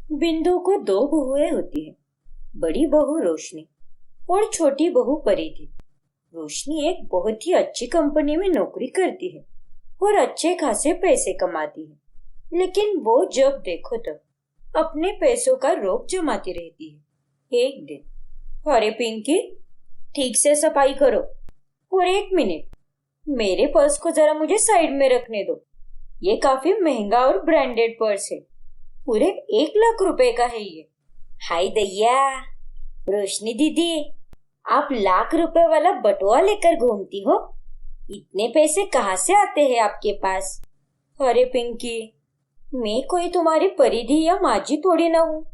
बिंदु को दो बहुएं होती है, बड़ी बहू रोशनी और छोटी बहू परिधि। रोशनी एक बहुत ही अच्छी कंपनी में नौकरी करती है और अच्छे खासे पैसे कमाती है, लेकिन वो जब देखो तब अपने पैसों का रोक जमाती रहती है। एक दिन, अरे पिंकी, ठीक से सफाई करो और एक मिनट, मेरे पर्स को जरा मुझे साइड में रखने दो। ये काफी महंगा और ब्रांडेड पर्स है, पूरे 1 लाख रुपए का है ये। हाय दैया, रोशनी दीदी, आप लाख रुपए वाला बटुआ लेकर घूमती हो? इतने पैसे कहाँ से आते हैं आपके पास? अरे पिंकी, मैं कोई तुम्हारी परिधि या माजी थोड़ी ना हूँ।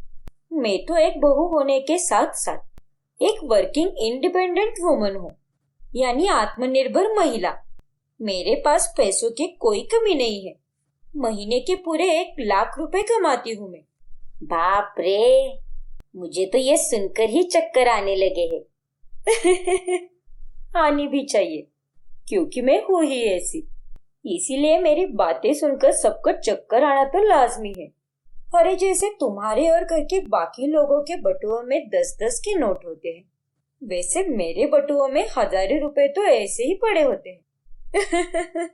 मैं तो एक बहू होने के साथ साथ एक वर्किंग इंडिपेंडेंट वुमन हूँ, यानी आत्मनिर्भर महिला। मेरे पास पैसों की कोई कमी नहीं है। महीने के पूरे 1 लाख रुपए कमाती हूँ मैं। बाप रे, मुझे तो ये सुनकर ही चक्कर आने लगे हैं। आनी भी चाहिए, क्योंकि मैं हूँ ही ऐसी। इसीलिए मेरी बातें सुनकर सबको चक्कर आना तो लाजमी है। अरे जैसे तुम्हारे और घर के बाकी लोगों के बटुओं में 10-10 के नोट होते हैं, वैसे मेरे बटुओं में हजारों रुपए तो ऐसे ही पड़े होते हैं।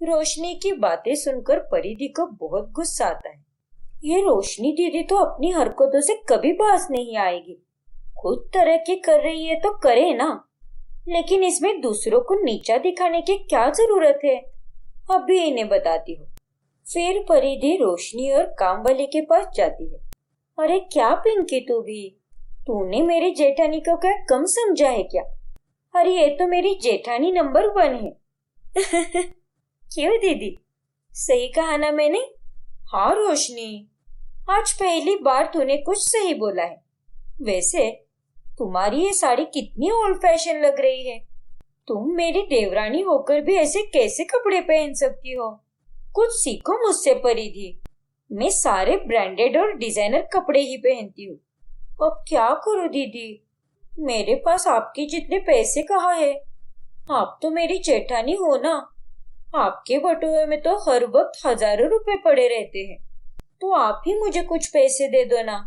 रोशनी की बातें सुनकर परिधि को बहुत गुस्सा आता है। ये रोशनी दीदी तो अपनी हरकतों से कभी बाज नहीं आएगी। खुद तरक्की कर रही है तो करे ना, लेकिन इसमें दूसरों को नीचा दिखाने की क्या जरूरत है? अभी इन्हें बताती हूँ। फिर परिधि रोशनी और काम वाले के पास जाती है। अरे क्या पिंकी, तूने मेरी जेठानी को क्या कम समझा है क्या? अरे ये तो मेरी जेठानी नंबर 1 है। क्यों दीदी, सही कहा ना मैंने? हाँ रोशनी, आज पहली बार तूने कुछ सही बोला है। वैसे तुम्हारी ये साड़ी कितनी ओल्ड फैशन लग रही है। तुम मेरी देवरानी होकर भी ऐसे कैसे कपड़े पहन सकती हो? कुछ सीखो मुझसे परिधि। मैं सारे ब्रांडेड और डिजाइनर कपड़े ही पहनती हूँ। अब क्या करूँ दीदी, मेरे पास आपके जितने पैसे कहाँ है? आप तो मेरी जेठानी हो ना। आपके बटुए में तो हर वक्त हजारों रुपए पड़े रहते हैं, तो आप ही मुझे कुछ पैसे दे दो ना।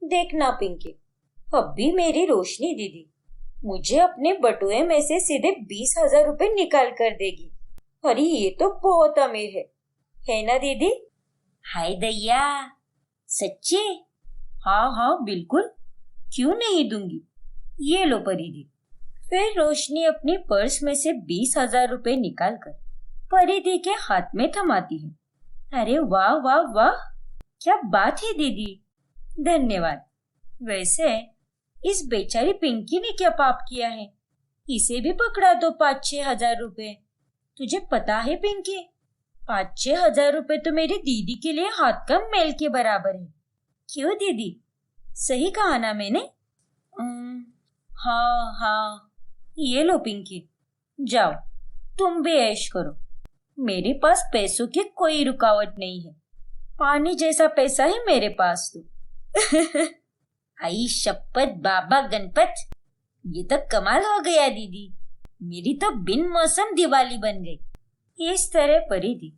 देखना पिंकी, अब भी मेरी रोशनी दीदी मुझे अपने बटुए में से सीधे 20,000 रुपए निकाल कर देगी। अरे ये तो बहुत अमीर है ना दीदी? हाय दैया, सच्ची? हाँ हाँ बिल्कुल, क्यों नहीं दूंगी। ये लो परिधि। फिर रोशनी अपनी पर्स में से 20,000 रुपए निकाल कर परिधि के हाथ में थमाती है। अरे वाह वाह वाह, क्या बात है दीदी, धन्यवाद। वैसे इस बेचारी पिंकी ने क्या पाप किया है? इसे भी पकड़ा दो 5-6 हजार रुपए। तुझे पता है पिंकी, 5-6 हजार रुपए तो मेरी दीदी के लिए हाथ का मैल के बराबर है। क्यों दीदी, सही कहा ना मैंने? हाँ हाँ, ये लो पिंकी, जाओ तुम भी ऐश करो। मेरे पास पैसों की कोई रुकावट नहीं है। पानी जैसा पैसा है मेरे पास तो। आई शपथ बाबा गणपत, ये तो कमाल हो गया दीदी। मेरी तो बिन मौसम दिवाली बन गई। इस तरह परिधि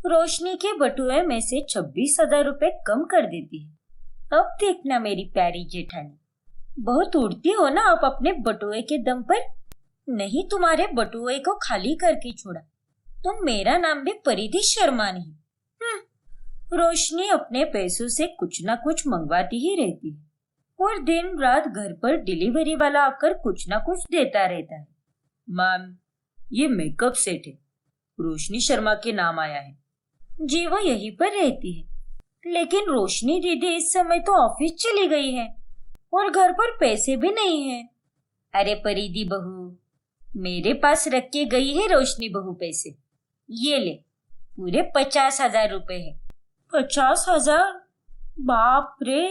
रोशनी के बटुए में से 26,000 रुपए कम कर देती है। अब देखना मेरी प्यारी जेठानी, बहुत उड़ती हो ना आप अपने बटुए के दम पर। नहीं तुम्हारे बटुए को खाली करके छोड़ा तो मेरा नाम भी परिधि शर्मा नहीं। रोशनी अपने पैसों से कुछ ना कुछ मंगवाती ही रहती है और दिन रात घर पर डिलीवरी वाला आकर कुछ ना कुछ देता रहता है। मैम, ये मेकअप सेट है, रोशनी शर्मा के नाम आया है। जी वो यहीं पर रहती है, लेकिन रोशनी दीदी इस समय तो ऑफिस चली गई है और घर पर पैसे भी नहीं है। अरे परिधि बहू, मेरे पास रख के गई है रोशनी बहू पैसे। ये ले, पूरे 50,000 रुपए है। 50,000? बाप रे,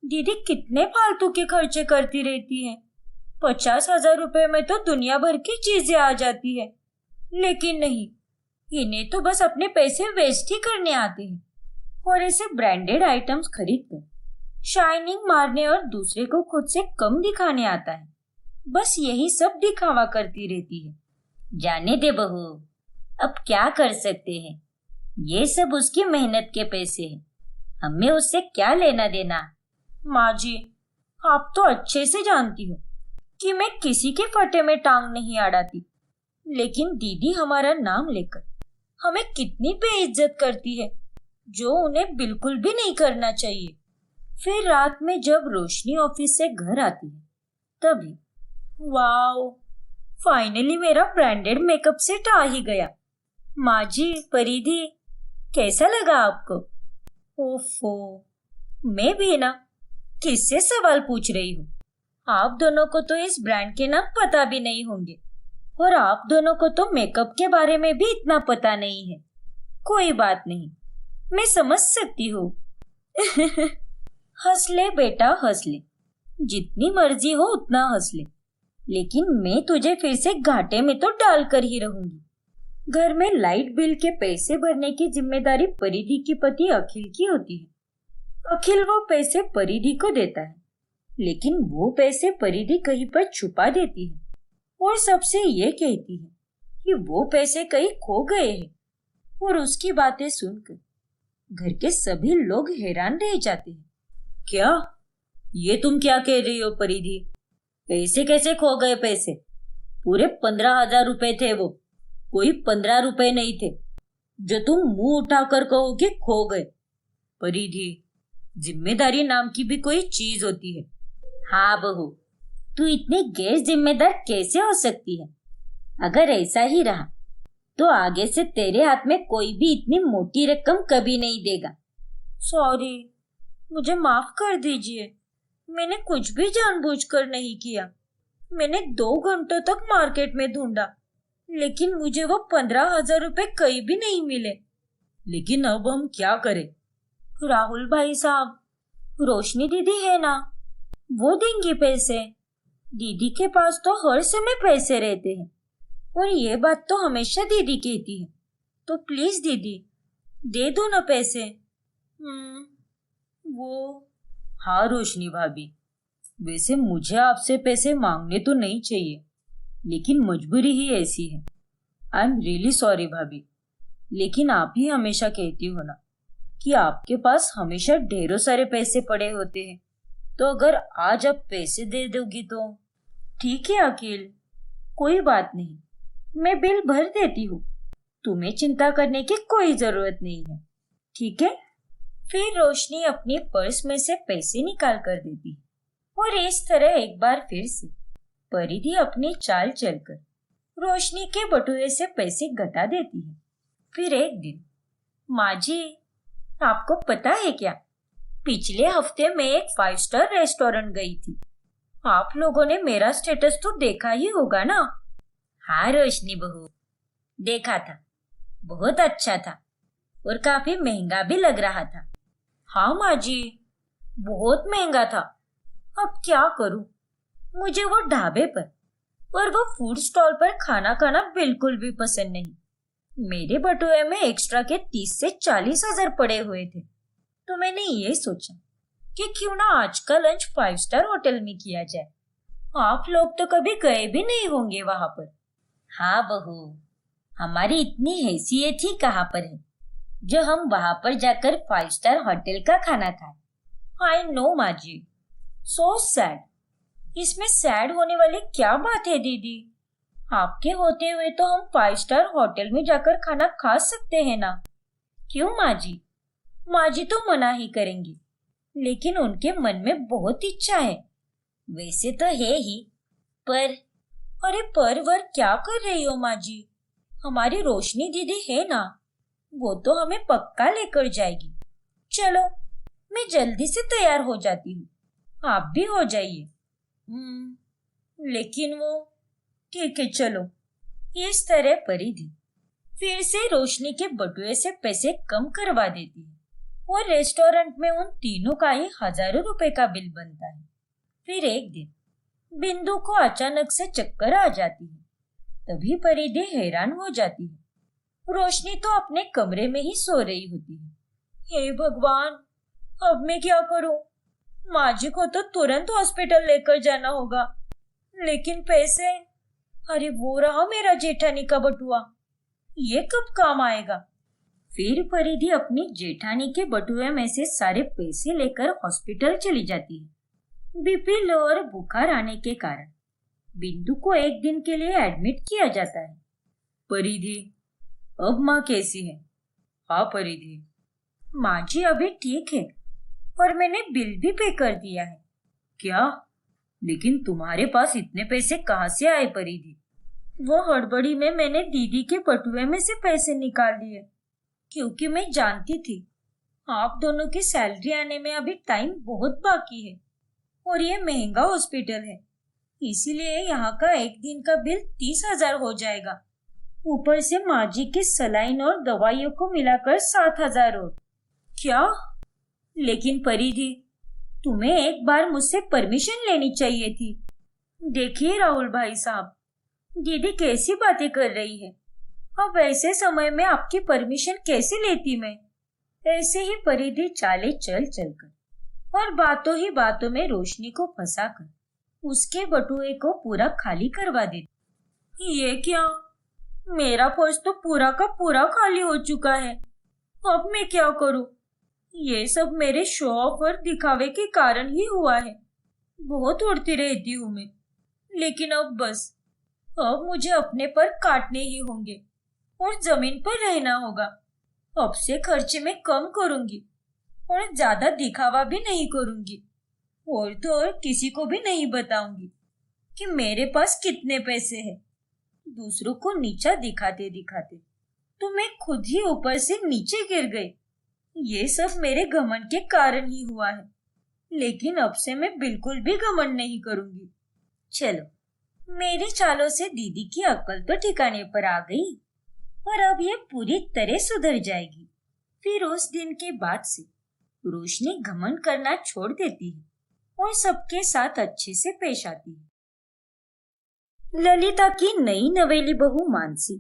दीदी कितने फालतू के खर्चे करती रहती है। 50,000 रुपए में तो दुनिया भर की चीजें आ जाती है, लेकिन नहीं, इन्हें तो बस अपने पैसे वेस्ट ही करने आते हैं और ऐसे ब्रांडेड आइटम्स खरीद कर शाइनिंग मारने और दूसरे को खुद से कम दिखाने आता है। बस यही सब दिखावा करती रहती है। जाने दे बहू, अब क्या कर सकते हैं, ये सब उसकी मेहनत के पैसे हैं। हमें उससे क्या लेना देना? माँ जी, आप तो अच्छे से जानती हो कि मैं किसी के फटे में टांग नहीं अड़ाती, लेकिन दीदी हमारा नाम लेकर हमें कितनी बेइज्जत करती है, जो उन्हें बिल्कुल भी नहीं करना चाहिए। फिर रात में जब रोशनी ऑफिस से घर आती है तभी, वाओ, फाइनली मेरा ब्रांडेड मेकअप सेट आ ही गया। माँ जी, परिधि, कैसा लगा आपको? ओफो, मैं भी ना किससे सवाल पूछ रही हूँ? आप दोनों को तो इस ब्रांड के नाम पता भी नहीं होंगे, और आप दोनों को तो मेकअप के बारे में भी इतना पता नहीं है। कोई बात नहीं, मैं समझ सकती हूँ। हंस ले बेटा, हंस ले, जितनी मर्जी हो उतना हंस ले, लेकिन मैं तुझे फिर से घाटे में तो डाल कर ही रहूंगी। घर में लाइट बिल के पैसे भरने की जिम्मेदारी परिधि की पति अखिल की होती है। अखिल वो पैसे परिधि को देता है, लेकिन वो पैसे परिधि कहीं पर छुपा देती है और सबसे ये कहती है कि वो पैसे कहीं खो गए हैं। और उसकी बातें सुनकर घर के सभी लोग हैरान रह जाते हैं। क्या? ये तुम क्या कह रही हो परिधि? पैसे कैसे खो गए? पैसे पूरे 15,000 रुपए थे, वो कोई 15 रुपए नहीं थे जो तुम मुंह उठाकर कहो कि खो गए। परिधि, जिम्मेदारी नाम की भी कोई चीज होती है। हाँ बहू, तू इतनी गैर जिम्मेदार कैसे हो सकती है? अगर ऐसा ही रहा तो आगे से तेरे हाथ में कोई भी इतनी मोटी रकम कभी नहीं देगा। सॉरी, मुझे माफ कर दीजिए, मैंने कुछ भी जानबूझकर नहीं किया। मैंने 2 घंटों तक मार्केट में ढूंढा, लेकिन मुझे वो 15,000 रुपए कहीं भी नहीं मिले। लेकिन अब हम क्या करें? राहुल भाई साहब, रोशनी दीदी है ना, वो देंगी पैसे। दीदी के पास तो हर समय पैसे रहते हैं, और ये बात तो हमेशा दीदी कहती है। तो प्लीज दीदी, दे दो ना पैसे। वो हाँ रोशनी भाभी, वैसे मुझे आपसे पैसे मांगने तो नहीं चाहिए, लेकिन मजबूरी ही ऐसी है। आई एम रियली सॉरी भाभी, लेकिन आप ही हमेशा कहती हो ना कि आपके पास हमेशा ढेरों सारे पैसे पड़े होते हैं, तो अगर आज आप पैसे दे दोगी तो। ठीक है अखिल, कोई बात नहीं, मैं बिल भर देती हूँ, तुम्हें चिंता करने की कोई जरूरत नहीं है। ठीक है? फिर रोशनी अपनी पर्स में से पैसे निकाल कर देती है, और इस तरह एक बार फिर से परिधि अपनी चाल चलकर रोशनी के बटुए से पैसे घटा देती है। फिर एक दिन, माँ जी, आपको पता है क्या, पिछले हफ्ते मैं एक 5 स्टार रेस्टोरेंट गई थी। आप लोगों ने मेरा स्टेटस तो देखा ही होगा ना? हाँ रोशनी बहू, देखा था, बहुत अच्छा था और काफी महंगा भी लग रहा था। हाँ माँ जी, बहुत महंगा था। अब क्या करूं, मुझे वो ढाबे पर और वो फूड स्टॉल पर खाना खाना बिल्कुल भी पसंद नहीं। मेरे बटुए में एक्स्ट्रा के 30 से 40,000 पड़े हुए थे, तो मैंने ये सोचा कि क्यों ना आज का लंच 5 स्टार होटल में किया जाए। आप लोग तो कभी गए भी नहीं होंगे वहां पर। हाँ बहू, हमारी इतनी हैसियत ही कहाँ पर है जो हम वहां पर जाकर 5 स्टार होटल का खाना खाएं। आई नो माँ जी, सो सैड। इसमें सैड होने वाली क्या बात है दीदी? आपके होते हुए तो हम 5 स्टार होटल में जाकर खाना खा सकते हैं ना? क्यों माँ जी? माँ जी तो मना ही करेंगी, लेकिन उनके मन में बहुत इच्छा है। वैसे तो है ही, पर अरे पर वर क्या कर रही हो माँ जी? हमारी रोशनी दीदी है ना, वो तो हमें पक्का लेकर जाएगी। चलो, मैं जल्दी से तैयार हो जाती हूँ, आप भी हो जाइए। लेकिन वो ठीक है, चलो। इस तरह परिधि फिर से रोशनी के बटुए से पैसे कम करवा देती है, और रेस्टोरेंट में उन तीनों का ही हजारों रुपए का बिल बनता है। फिर एक दिन बिंदु को अचानक से चक्कर आ जाती है। तभी परिधि हैरान हो जाती है। रोशनी तो अपने कमरे में ही सो रही होती है। हे भगवान, अब मैं क्या करूं? माँ जी को तो तुरंत हॉस्पिटल लेकर जाना होगा, लेकिन पैसे? अरे वो रहा मेरा जेठानी का बटुआ, ये कब काम आएगा? फिर परिधि अपनी जेठानी के बटुए में से सारे पैसे लेकर हॉस्पिटल चली जाती है। बीपी लो और बुखार आने के कारण बिंदु को एक दिन के लिए एडमिट किया जाता है। परिधि, अब माँ कैसी है? हाँ परिधि, माँ जी अभी ठीक है और मैंने बिल भी पे कर दिया है। क्या? लेकिन तुम्हारे पास इतने पैसे कहाँ से आए परिधि? वो हड़बड़ी में मैंने दीदी के बटुए में से पैसे निकाल लिए, क्योंकि मैं जानती थी आप दोनों की सैलरी आने में अभी टाइम बहुत बाकी है और ये महंगा हॉस्पिटल है, इसीलिए यहाँ का एक दिन का बिल 30,000 हो जाएगा। ऊपर से माँ जी की सलाइन और दवाइयों को मिलाकर 7,000 और। क्या? लेकिन परिधि, तुम्हें एक बार मुझसे परमिशन लेनी चाहिए थी। देखिए राहुल भाई साहब, दीदी कैसी बातें कर रही है। अब ऐसे समय में आपकी परमिशन कैसे लेती मैं? ऐसे ही परिधि चाले चल चलकर और बातों ही बातों में रोशनी को फंसाकर उसके बटुए को पूरा खाली करवा देती। ये क्या? मेरा पर्स तो पूरा का पूरा खाली हो चुका है। अब मैं क्या करूं? ये सब मेरे शो ऑफ और दिखावे के कारण ही हुआ है। बहुत उड़ती रहती हूँ मैं, लेकिन अब बस, अब मुझे अपने पर काटने ही होंगे और जमीन पर रहना होगा। अब से खर्चे में कम करूंगी और ज्यादा दिखावा भी नहीं करूंगी और तो और किसी को भी नहीं बताऊंगी कि मेरे पास कितने पैसे हैं। दूसरों को नीचा दिखाते दिखाते तो मैं खुद ही ऊपर से नीचे गिर गई। ये सब मेरे घमंड के कारण ही हुआ है, लेकिन अब से मैं बिल्कुल भी घमंड नहीं करूंगी। चलो, मेरी चालों से दीदी की अक्ल तो ठिकाने पर आ गई और अब ये पूरी तरह सुधर जाएगी। फिर उस दिन के बाद से रोशनी घमंड करना छोड़ देती है और सबके साथ अच्छे से पेश आती है। ललिता की नई नवेली बहू मानसी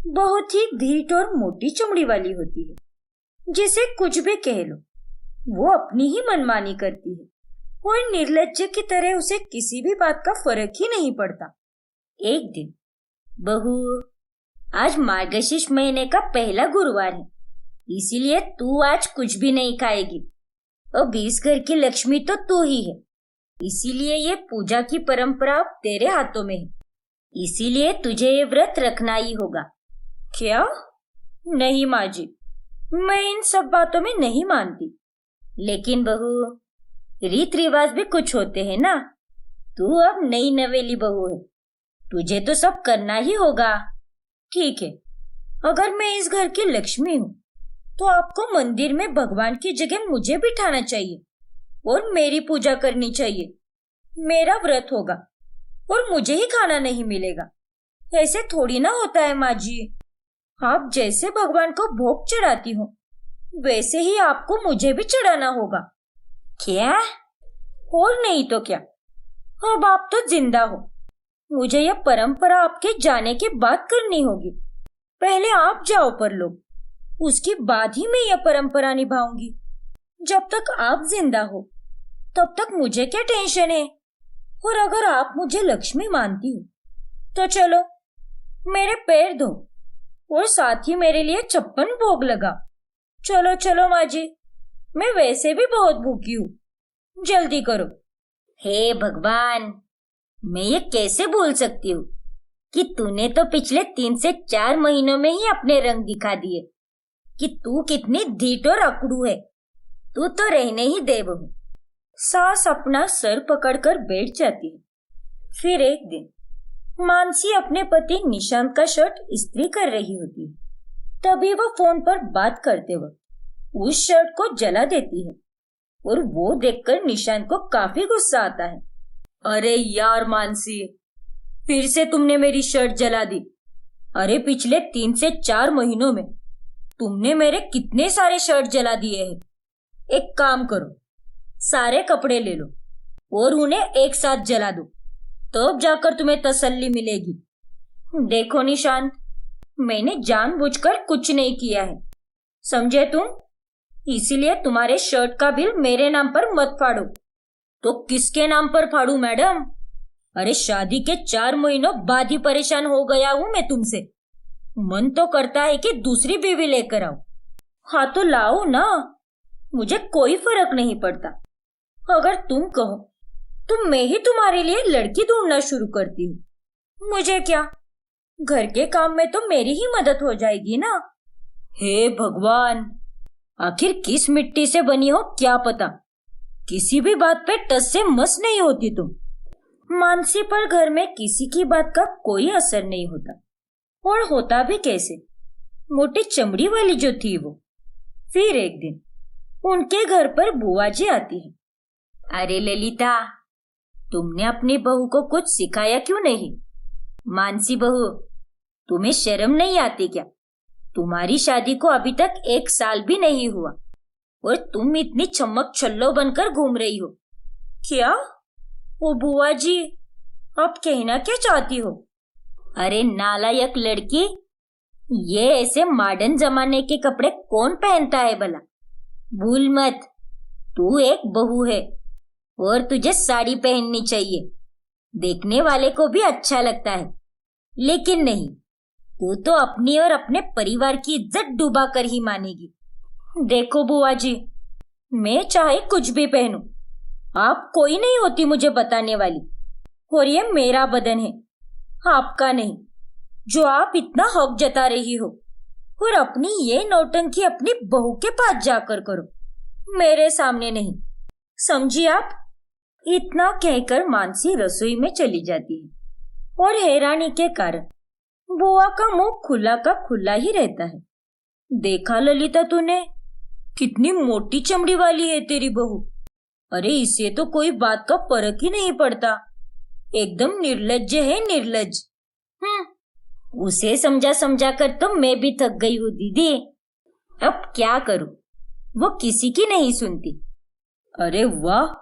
बहुत ही धीट और मोटी चमड़ी वाली होती है, जिसे कुछ भी कह लो वो अपनी ही मनमानी करती है और निर्लज्ज की तरह उसे किसी भी बात का फर्क ही नहीं पड़ता। एक दिन, बहू, आज मार्गशीर्ष महीने का पहला गुरुवार है, इसीलिए तू आज कुछ भी नहीं खाएगी। अब इस घर की लक्ष्मी तो तू ही है, इसीलिए ये पूजा की परंपरा तेरे हाथों में है, इसीलिए तुझे ये व्रत रखना ही होगा। क्या? नहीं माँ जी, मैं इन सब बातों में नहीं मानती। लेकिन बहू, रीत रिवाज भी कुछ होते हैं ना। तू अब नई नवेली बहू है, तुझे तो सब करना ही होगा। ठीक है, अगर मैं इस घर की लक्ष्मी हूँ तो आपको मंदिर में भगवान की जगह मुझे बिठाना चाहिए और मेरी पूजा करनी चाहिए। मेरा व्रत होगा और मुझे ही खाना नहीं मिलेगा। ऐसे थोड़ी ना होता है माँ जी। आप जैसे भगवान को भोग चढ़ाती हो, वैसे ही आपको मुझे भी चढ़ाना होगा। क्या? और नहीं तो क्या, अब आप तो जिंदा हो, मुझे यह परंपरा आपके जाने के बाद करनी होगी। पहले आप जाओ परलोक, उसके बाद ही मैं यह परंपरा निभाऊंगी। जब तक आप जिंदा हो तब तक मुझे क्या टेंशन है। और अगर आप मुझे लक्ष्मी मानती हो तो चलो, मेरे पैर धो और साथ ही मेरे लिए 56 भोग लगा। चलो चलो माँ जी, मैं वैसे भी बहुत भूखी हूँ, जल्दी करो। हे भगवान, मैं ये कैसे भूल सकती हूँ कि तूने तो पिछले 3 से 4 महीनों में ही अपने रंग दिखा दिए कि तू कितनी ढीठ और अकड़ू है। तू तो रहने ही दे बहू। सास अपना सर पकड़कर बैठ जाती है। फिर एक दिन मानसी अपने पति निशांत का शर्ट इस्त्री कर रही होती है। तभी वह फोन पर बात करते वक्त उस शर्ट को जला देती है और वो देखकर निशांत को काफी गुस्सा आता है। अरे यार मानसी, फिर से तुमने मेरी शर्ट जला दी। अरे पिछले 3 से 4 महीनों में तुमने मेरे कितने सारे शर्ट जला दिए हैं। एक काम करो, सारे कपड़े ले लो और उन्हें एक साथ जला दो, तब जाकर तुम्हें तसल्ली मिलेगी। देखो निशांत, मैंने जानबूझकर कुछ नहीं किया है, समझे तुम? इसीलिए तुम्हारे शर्ट का बिल मेरे नाम पर मत फाड़ो। तो किसके नाम पर फाड़ू मैडम? अरे शादी के 4 महीनों बाद ही परेशान हो गया हूं मैं तुमसे। मन तो करता है कि दूसरी बीवी लेकर आओ, हाँ तो लाओ ना, मुझे कोई फर्क नहीं पड़ता। अगर तुम कहो तो मैं ही तुम्हारे लिए लड़की ढूंढना शुरू करती हूँ। मुझे क्या, घर के काम में तो मेरी ही मदद हो जाएगी ना। हे भगवान, आखिर किस मिट्टी से बनी हो क्या पता, किसी भी बात पे टस से मस नहीं होती तुम। मानसी पर घर में किसी की बात का कोई असर नहीं होता, और होता भी कैसे, मोटी चमड़ी वाली जो थी वो। फिर एक दिन उनके घर पर बुआ जी आती है। अरे ललिता, तुमने अपनी बहू को कुछ सिखाया क्यों नहीं? मानसी बहू, तुम्हें शर्म नहीं आती क्या? तुम्हारी शादी को अभी तक 1 साल भी नहीं हुआ और तुम इतनी चमक छल्लो बनकर घूम रही हो। क्या? ओ बुआ जी, आप कहना क्या चाहती हो? अरे नालायक लड़की, ये ऐसे मॉडर्न जमाने के कपड़े कौन पहनता है भला? भूल मत, तू एक बहू है और तुझे साड़ी पहननी चाहिए, देखने वाले को भी अच्छा लगता है। लेकिन नहीं, तू तो अपनी और अपने परिवार की इज्जत डुबा कर ही मानेगी। देखो बुआ जी, मैं चाहे कुछ भी पहनूं, आप कोई नहीं होती मुझे बताने वाली। और ये मेरा बदन है, आपका नहीं, जो आप इतना हक जता रही हो। और अपनी ये नौटंकी अपनी बहू के पास जाकर करो, मेरे सामने नहीं, समझी आप? इतना कहकर मानसी रसोई में चली जाती है और हैरानी के कारण बुआ का मुंह खुला का खुला ही रहता है। देखा ललिता तूने, कितनी मोटी चमड़ी वाली है तेरी बहू। अरे इसे तो कोई बात का फर्क ही नहीं पड़ता, एकदम निर्लज्ज है, निर्लज्ज। उसे समझा समझा कर तो मैं भी थक गई हूँ दीदी। अब क्या करूं, वो किसी की नहीं सुनती। अरे वाह,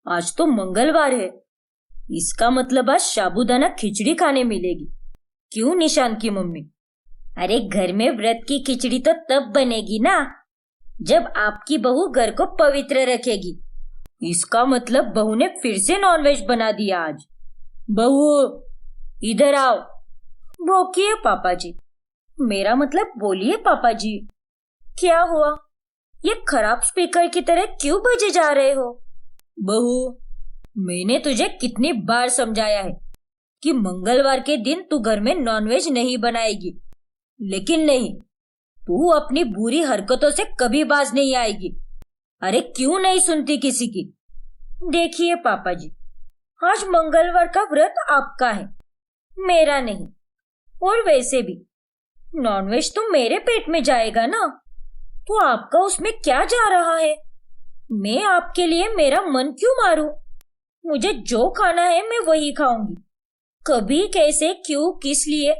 आज तो मंगलवार है, इसका मतलब आज साबूदाना खिचड़ी खाने मिलेगी। क्यों निशान की मम्मी? अरे घर में व्रत की खिचड़ी तो तब बनेगी ना जब आपकी बहू घर को पवित्र रखेगी। इसका मतलब बहू ने फिर से नॉनवेज बना दिया आज। बहू इधर आओ। भौंकिए पापा जी, मेरा मतलब बोलिए पापा जी। क्या हुआ, ये खराब स्पीकर की तरह क्यों बजे जा रहे हो? बहू, मैंने तुझे कितनी बार समझाया है कि मंगलवार के दिन तू घर में नॉनवेज नहीं बनाएगी, लेकिन नहीं, तू अपनी बुरी हरकतों से कभी बाज नहीं आएगी। अरे क्यों नहीं सुनती किसी की? देखिए पापा जी, आज मंगलवार का व्रत आपका है, मेरा नहीं। और वैसे भी नॉनवेज तो मेरे पेट में जाएगा ना, तो आपका उसमें क्या जा रहा है? मैं आपके लिए मेरा मन क्यों मारूं? मुझे जो खाना है मैं वही खाऊंगी। कभी, कैसे, क्यों, किस लिए,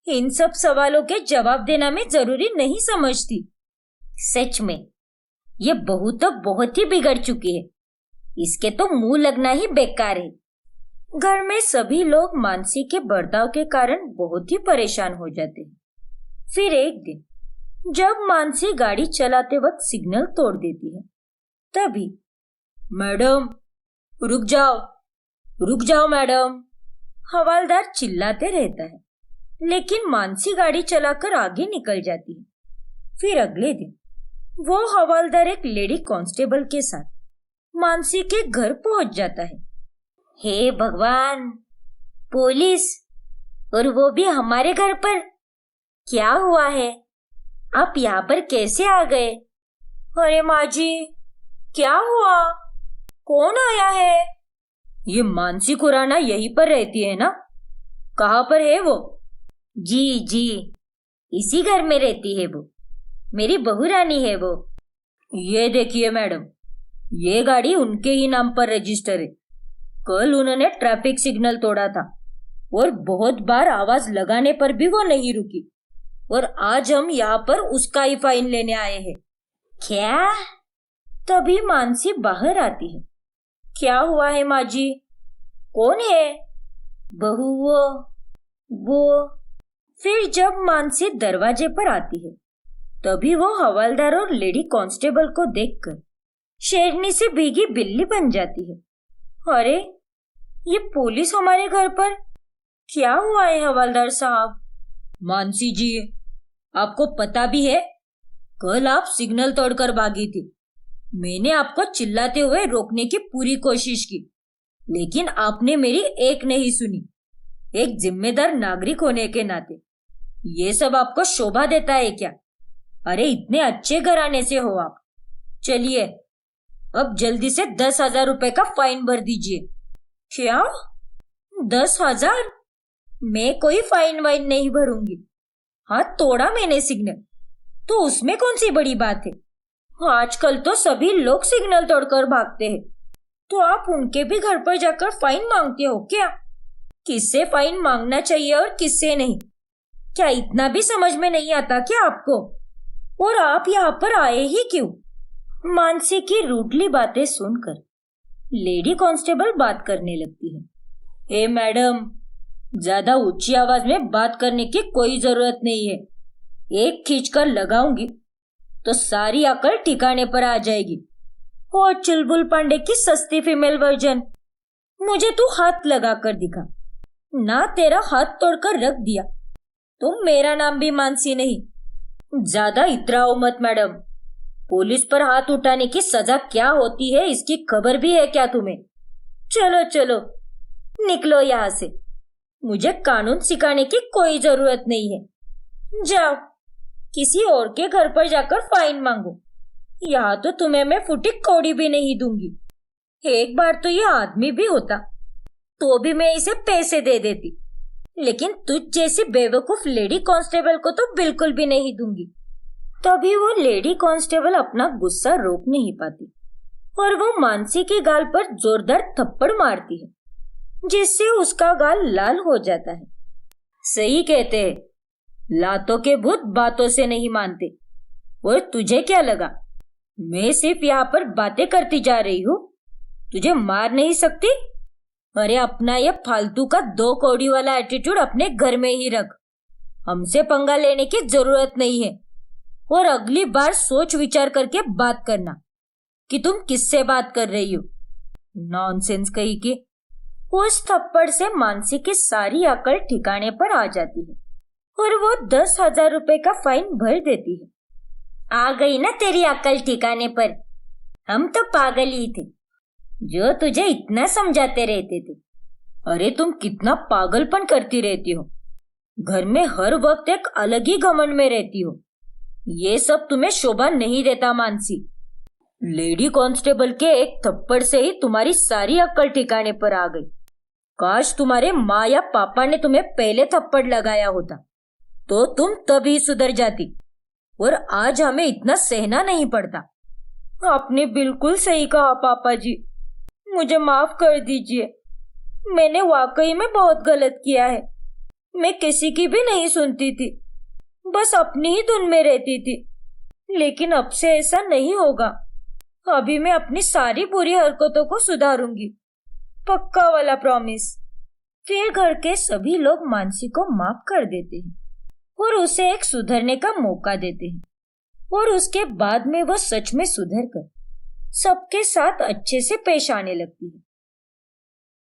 इन सब सवालों के जवाब देना मैं जरूरी नहीं समझती। सच में ये बहू तो बहुत ही बिगड़ चुकी है, इसके तो मुंह लगना ही बेकार है। घर में सभी लोग मानसी के बर्ताव के कारण बहुत ही परेशान हो जाते हैं। फिर एक दिन जब मानसी गाड़ी चलाते वक्त सिग्नल तोड़ देती है, तभी मैडम रुक जाओ, रुक जाओ मैडम, हवालदार चिल्लाते रहता है। लेकिन मानसी गाड़ी चलाकर आगे निकल जाती है। फिर अगले दिन वो हवालदार एक लेडी कांस्टेबल के साथ मानसी के घर पहुंच जाता है। हे भगवान, पुलिस, और वो भी हमारे घर पर। क्या हुआ है, आप यहाँ पर कैसे आ गए? अरे माँ जी, क्या हुआ, कौन आया है? ये मानसी खुराना यहीं पर रहती है ना? कहाँ पर है वो? जी जी, इसी घर में रहती है वो, मेरी बहू रानी है वो। ये देखिए मैडम, ये गाड़ी उनके ही नाम पर रजिस्टर है। कल उन्होंने ट्रैफिक सिग्नल तोड़ा था और बहुत बार आवाज लगाने पर भी वो नहीं रुकी, और आज हम यहाँ पर उसका ही फाइन लेने आए हैं। क्या? तभी मानसी बाहर आती है। क्या हुआ है माँ जी, कौन है? बहू वो। फिर जब मानसी दरवाजे पर आती है, तभी वो हवलदार और लेडी कांस्टेबल को देखकर शेरनी से भीगी बिल्ली बन जाती है। अरे ये पुलिस हमारे घर पर, क्या हुआ है हवलदार साहब? मानसी जी, आपको पता भी है कल आप सिग्नल तोड़कर भागी थी। मैंने आपको चिल्लाते हुए रोकने की पूरी कोशिश की, लेकिन आपने मेरी एक नहीं सुनी। एक जिम्मेदार नागरिक होने के नाते ये सब आपको शोभा देता है क्या? अरे इतने अच्छे घराने से हो आप। चलिए अब जल्दी से 10,000 रुपए का फाइन भर दीजिए। क्या? 10,000? मैं कोई फाइन वाइन नहीं भरूंगी। हाथ तोड़ा मैंने सिग्नल, तो उसमें कौन सी बड़ी बात है? आजकल तो सभी लोग सिग्नल तोड़कर भागते हैं, तो आप उनके भी घर पर जाकर फाइन मांगते हो क्या? किससे फाइन मांगना चाहिए और किससे नहीं, क्या इतना भी समझ में नहीं आता क्या आपको? और आप यहाँ पर आए ही क्यों? मानसी की रूडली बातें सुनकर लेडी कांस्टेबल बात करने लगती है। ए मैडम, ज्यादा ऊंची आवाज में बात करने की कोई जरूरत नहीं है। एक खींचकर लगाऊंगी तो सारी अकल ठिकाने पर आ जाएगी। और चुलबुल पांडे की सस्ती फीमेल वर्जन, मुझे तू हाथ लगा कर दिखा। ना तेरा हाथ तोड़कर रख दिया तो मेरा नाम भी मानसी नहीं। ज्यादा इतराओ मत मैडम। पुलिस पर हाथ उठाने की सजा क्या होती है इसकी खबर भी है क्या तुम्हें? चलो चलो निकलो यहाँ से। मुझे कानून सिखाने की कोई जरूरत नहीं है। जाओ किसी और के घर पर जाकर फाइन मांगो। यहाँ तो तुम्हें मैं फूटी कौड़ी भी नहीं दूंगी। एक बार तो ये आदमी भी होता तो भी मैं इसे पैसे दे देती, लेकिन तुझ जैसी बेवकूफ लेडी कांस्टेबल को तो बिल्कुल भी नहीं दूंगी। तभी वो लेडी कांस्टेबल अपना गुस्सा रोक नहीं पाती और वो मानसी की गाल पर जोरदार थप्पड़ मारती है, जिससे उसका गाल लाल हो जाता है। सही कहते हैं, लातों के भूत बातों से नहीं मानते। और तुझे क्या लगा मैं सिर्फ यहाँ पर बातें करती जा रही हूँ? तुझे मार नहीं सकती? अरे अपना ये फालतू का 2 कौड़ी वाला एटीट्यूड अपने घर में ही रख। हमसे पंगा लेने की जरूरत नहीं है। और अगली बार सोच विचार करके बात करना कि तुम किससे बात कर रही हो। नॉनसेंस कही के। उस थप्पड़ से मानसी की सारी अकल ठिकाने पर आ जाती है और वो 10,000 रुपए का फाइन भर देती है। आ गई ना तेरी अकल ठिकाने पर? हम तो पागल ही थे जो तुझे इतना समझाते रहते थे। अरे तुम कितना पागलपन करती रहती हो। घर में हर वक्त एक अलग ही घमंड में रहती हो। ये सब तुम्हें शोभा नहीं देता मानसी। लेडी कांस्टेबल के एक थप्पड़ से ही तुम्हारी सारी अक्ल ठिकाने पर आ गई। काश तुम्हारे माँ या पापा ने तुम्हें पहले थप्पड़ लगाया होता तो तुम तभी सुधर जाती और आज हमें इतना सहना नहीं पड़ता। आपने बिल्कुल सही कहा पापा जी, मुझे माफ कर दीजिए। मैंने वाकई में बहुत गलत किया है। मैं किसी की भी नहीं सुनती थी, बस अपनी ही धुन में रहती थी। लेकिन अब से ऐसा नहीं होगा। अभी मैं अपनी सारी बुरी हरकतों को सुधारूंगी, पक्का वाला प्रॉमिस। फिर घर के सभी लोग मानसी को माफ कर देते हैं और उसे एक सुधरने का मौका देते हैं। और उसके बाद में वो सच में सुधर कर सबके साथ अच्छे से पेश आने लगती है।